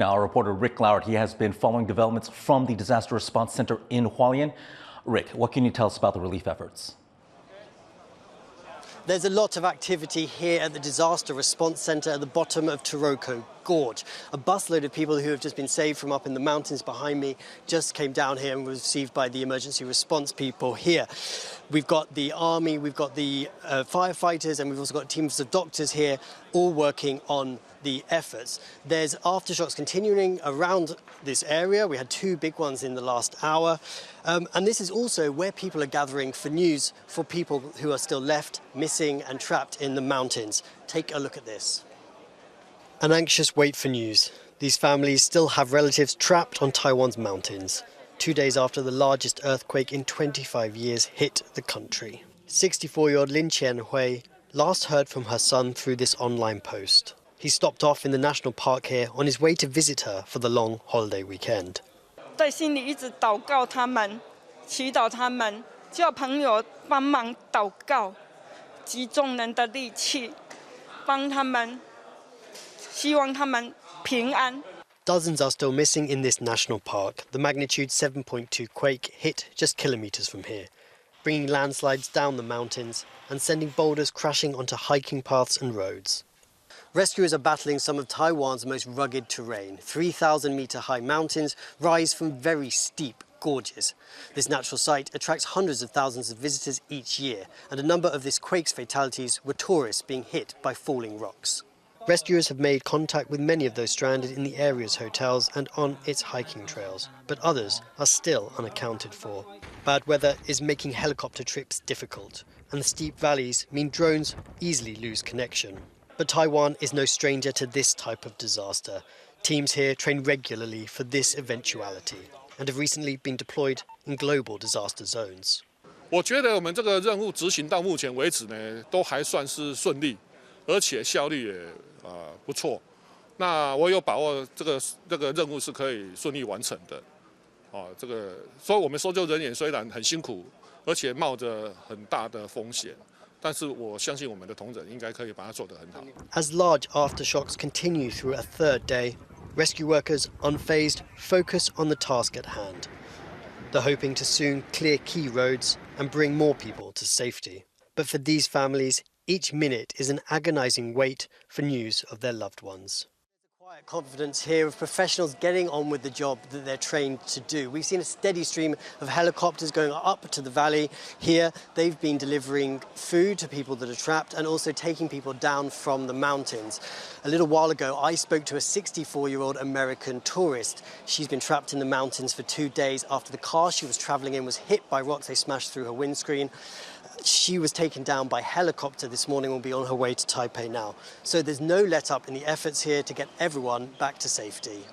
Now, our reporter Rick Glauert, he has been following developments from the Disaster Response Center in Hualien. Rick, what can you tell us about the relief efforts? There's a lot of activity here at the Disaster Response Center at the bottom of Taroko Gorge. A busload of people who have just been saved from up in the mountains behind me just came down here and were received by the emergency response people here. We've got the army, we've got the firefighters, and we've also got teams of doctors here all working on the efforts. There's aftershocks continuing around this area. We had 2 big ones in the last hour. And this is also where people are gathering for news for people who are still left, missing and trapped in the mountains. Take a look at this. An anxious wait for news. These families still have relatives trapped on Taiwan's mountains, 2 days after the largest earthquake in 25 years hit the country. 64-year-old Lin Qianhui last heard from her son through this online post. He stopped off in the national park here on his way to visit her for the long holiday weekend. 在心里一直祷告他们，祈祷他们，叫朋友帮忙祷告，集众人的力气，帮他们，希望他们平安。 Dozens are still missing in this national park. The magnitude 7.2 quake hit just kilometers from here, bringing landslides down the mountains and sending boulders crashing onto hiking paths and roads. Rescuers are battling some of Taiwan's most rugged terrain. 3,000-metre-high mountains rise from very steep gorges. This natural site attracts hundreds of thousands of visitors each year, and a number of this quake's fatalities were tourists being hit by falling rocks. Rescuers have made contact with many of those stranded in the area's hotels and on its hiking trails, but others are still unaccounted for. Bad weather is making helicopter trips difficult, and the steep valleys mean drones easily lose connection. But Taiwan is no stranger to this type of disaster. Teams here train regularly for this eventuality and have recently been deployed in global disaster zones. 我觉得我们这个任务执行到目前为止呢，都还算是顺利，而且效率也不错。那我有把握这个任务是可以顺利完成的。所以我们搜救人员虽然很辛苦，而且冒着很大的风险。 但是我相信我们的同仁应该可以把它做得很好。As large aftershocks continue through a third day, rescue workers, unfazed, focus on the task at hand. They're hoping to soon clear key roads and bring more people to safety. But for these families, each minute is an agonizing wait for news of their loved ones. Quiet confidence here of professionals getting on with the job that they're trained to do. We've seen a steady stream of helicopters going up to the valley. Here, they've been delivering food to people that are trapped and also taking people down from the mountains. A little while ago, I spoke to a 64-year-old American tourist. She's been trapped in the mountains for 2 days after the car she was traveling in was hit by rocks. They smashed through her windscreen. She was taken down by helicopter this morning and will be on her way to Taipei now. So there's no let up in the efforts here to get everyone back to safety.